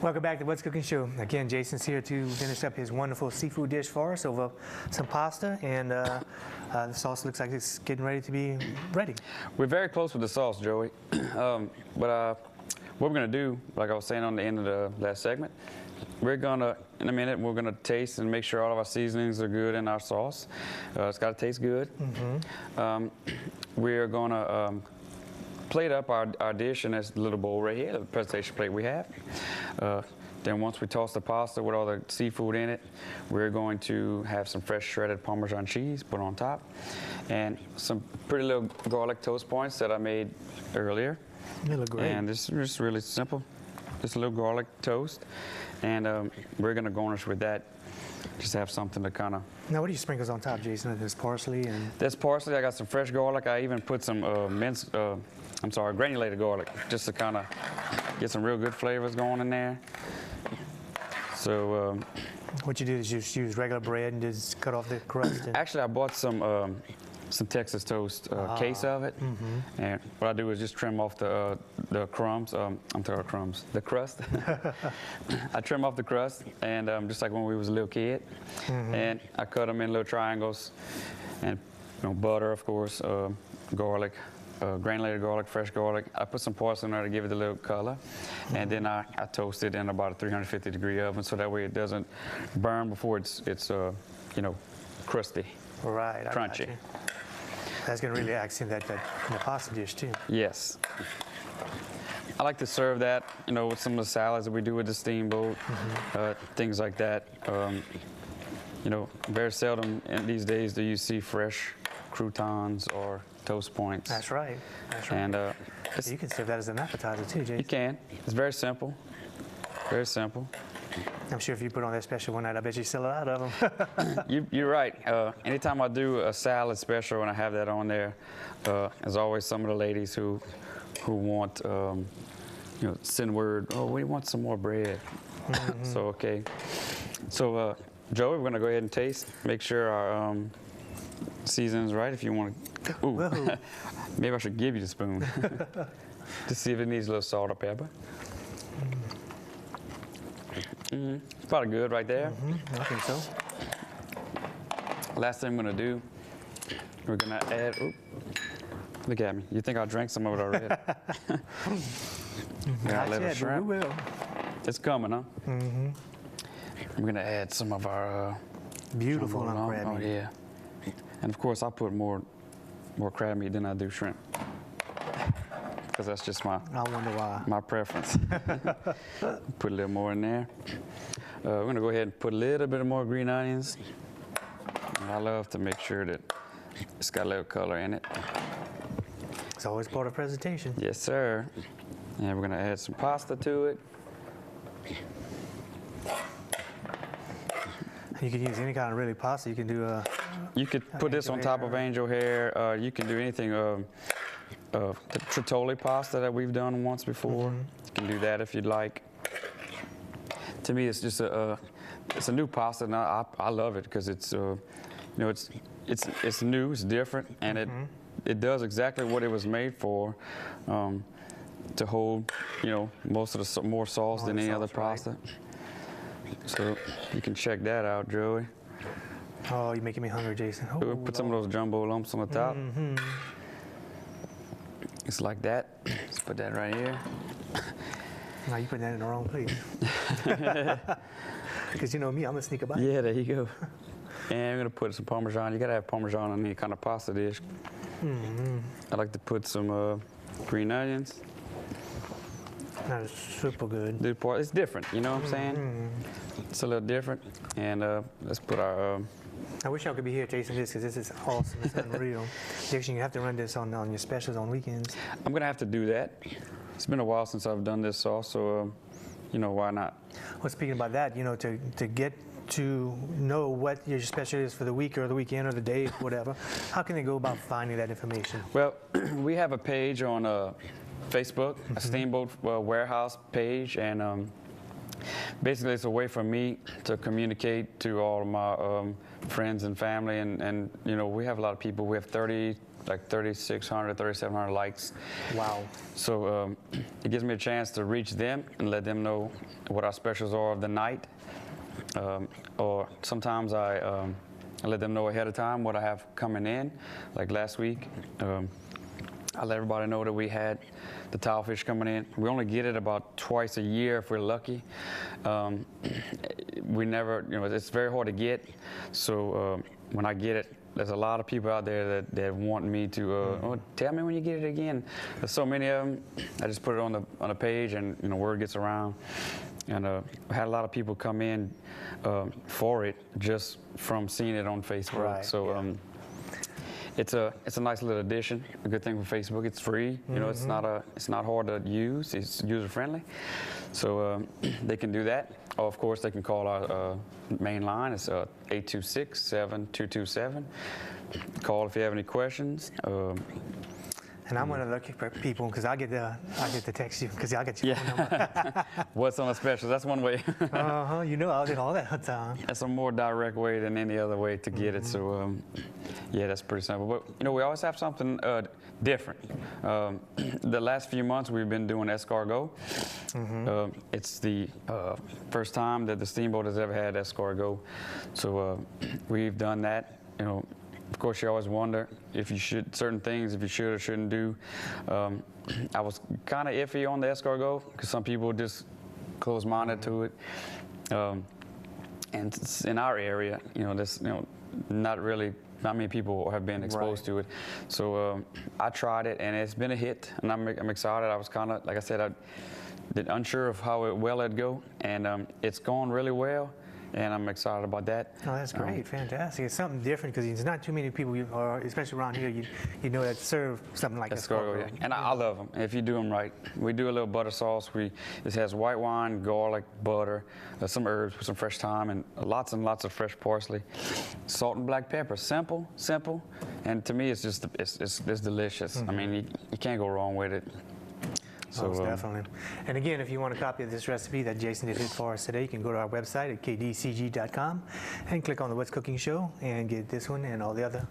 Welcome back to What's Cooking Show. Again, Jason's here to finish up his wonderful seafood dish for us over some pasta, and the sauce looks like it's getting ready to be ready. We're very close with the sauce, Joey. What we're gonna do, like I was saying on the end of the last segment, we're gonna, in a minute, we're gonna taste and make sure all of our seasonings are good in our sauce. It's gotta taste good. We're gonna plate up our dish in this little bowl right here, the presentation plate we have. Then once we toss the pasta with all the seafood in it, we're going to have some fresh shredded Parmesan cheese put on top, and some pretty little garlic toast points that I made earlier. They look great. And this is just really simple, just a little garlic toast, and we're gonna garnish with that. Just have something to kind of. Now, what do you sprinkles on top, Jason? There's parsley and. That's parsley. I got some fresh garlic. I even put some granulated garlic, just to kind of get some real good flavors going in there. So. What you do is just use regular bread and just cut off the crust. Actually, I bought some Texas toast case of it, and what I do is just trim off the crumbs. I'm sorry, crumbs. The crust. I trim off the crust, and just like when we was a little kid, and I cut them in little triangles, and butter, of course, garlic. Granulated garlic, fresh garlic. I put some parsley in there to give it a little color, and then I toast it in about a 350-degree oven, so that way it doesn't burn before it's crusty, Right, crunchy. That's going to really accent that in the pasta dish too. Yes. I like to serve that, with some of the salads that we do with the steamboat, things like that. Very seldom these days do you see fresh croutons or toast points. That's right. That's right. And you can serve that as an appetizer too, Jason. You can. It's very simple. Very simple. I'm sure if you put on that special one night, I bet you sell a lot of them. You're right. Anytime I do a salad special and I have that on there, there's always some of the ladies who want, send word, oh, we want some more bread. So, okay. So, Joey, we're going to go ahead and taste, make sure our seasoning's right. If you want to, ooh, maybe I should give you the spoon to see if it needs a little salt or pepper. It's probably good right there. I think so. Last thing I'm going to do, we're going to add, look at me. You think I drank some of it already? Not yet, but we will. It's coming, huh? We're going to add some of our beautiful crab meat. Oh, yeah. And of course, I put more crab meat than I do shrimp, because that's just my. I wonder why. My preference. Put a little more in there. We're gonna go ahead and put a little bit more green onions. And I love to make sure that it's got a little color in it. It's always part of presentation. Yes, sir. And we're gonna add some pasta to it. You can use any kind of really pasta. You can do you could put this on top of angel hair. You can do anything. The Tritoli pasta that we've done once before. You can do that if you'd like. To me, it's just it's a new pasta, and I love it because it's it's new, it's different, and it does exactly what it was made for, to hold most of the more sauce than any other pasta. Right. So you can check that out, Joey. Oh, you're making me hungry, Jason. Oh, we'll put some of those jumbo lumps on the top. It's like that. Let's put that right here. No, you put that in the wrong place. Because you know me, I'm gonna sneak a bite. Yeah, there you go. And we're gonna put some Parmesan. You gotta have Parmesan on any kind of pasta dish. I like to put some green onions. That is super good. It's different, you know what I'm saying? It's a little different. And let's put our. I wish y'all could be here tasting this, because this is awesome. It's unreal. Jason, you have to run this on your specials on weekends. I'm gonna have to do that. It's been a while since I've done this sauce, so why not? Well, speaking about that, to get to know what your special is for the week or the weekend or the day, whatever, how can they go about finding that information? Well, we have a page on Facebook, a Steamboat Warehouse page, and basically it's a way for me to communicate to all of my friends and family, and we have a lot of people. We have 30 like 3,600, 3,700 likes. Wow. So it gives me a chance to reach them and let them know what our specials are of the night. Or sometimes I let them know ahead of time what I have coming in. Like last week, I let everybody know that we had the tilefish coming in. We only get it about twice a year if we're lucky. We never, it's very hard to get. So when I get it, there's a lot of people out there that want me to, oh, tell me when you get it again. There's so many of them. I just put it on the page, and word gets around. And I had a lot of people come in for it just from seeing it on Facebook. Right, so. Yeah. It's a nice little addition. A good thing for Facebook, it's free. It's not hard to use. It's user friendly, so they can do that. Or of course, they can call our main line. It's 826-7227. Call if you have any questions. And I'm one of the lucky people because I get to text you because I get your phone number. What's on the specials? That's one way. I'll do all that all the time. That's a more direct way than any other way to get it. So, yeah, that's pretty simple. But we always have something different. The last few months we've been doing escargot. It's the first time that the steamboat has ever had escargot. So we've done that. Of course, you always wonder if you should or shouldn't do. I was kind of iffy on the escargot because some people just close-minded to it. And in our area, not many people have been exposed to it. So I tried it, and it's been a hit, and I'm excited. I was kind of, like I said, unsure of how well it'd go, and it's gone really well. And I'm excited about that. Oh, that's great, fantastic. It's something different because there's not too many people, especially around here, that serve something like escargot. Yeah. And I love them if you do them right. We do a little butter sauce. This has white wine, garlic, butter, some herbs, some fresh thyme, and lots of fresh parsley, salt and black pepper. Simple, and to me, it's just it's delicious. I mean, you can't go wrong with it. So, most definitely. And again, if you want a copy of this recipe that Jason did for us today, you can go to our website at kdcg.com and click on the What's Cooking show and get this one and all the other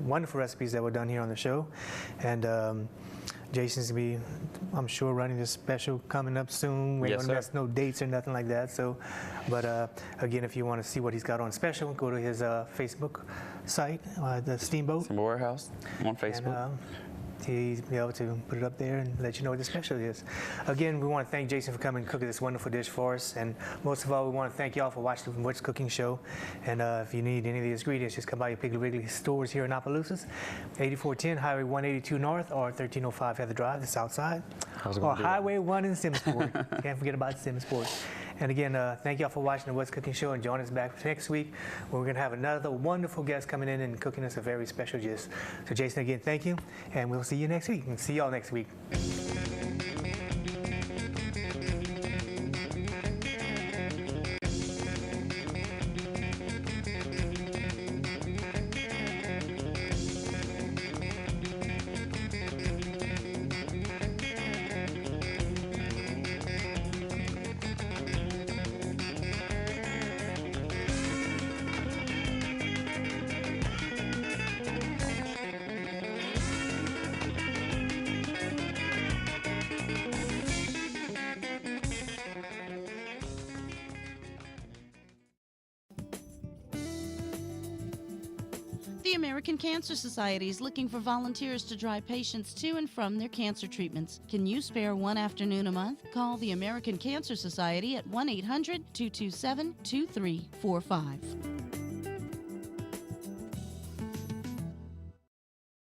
wonderful recipes that were done here on the show. And Jason's going to be, I'm sure, running this special coming up soon. We don't have no dates or nothing like that. So, but again, if you want to see what he's got on special, go to his Facebook site, the Steamboat Warehouse on Facebook. And, he's be able to put it up there and let you know what the special is. Again, we want to thank Jason for coming and cooking this wonderful dish for us. And most of all, we want to thank y'all for watching the What's Cooking show. And if you need any of these ingredients, just come by your Piggly Wiggly stores here in Opelousas, 8410 Highway 182 North or 1305 Heather Drive, the south side, or Highway 1 in Simsport. Can't forget about Simsport. And again, thank y'all for watching the What's Cooking show, and join us back next week where we're going to have another wonderful guest coming in and cooking us a very special dish. So Jason, again, thank you, and we'll see you next week. And see y'all next week. The American Cancer Society is looking for volunteers to drive patients to and from their cancer treatments. Can you spare one afternoon a month? Call the American Cancer Society at 1-800-227-2345.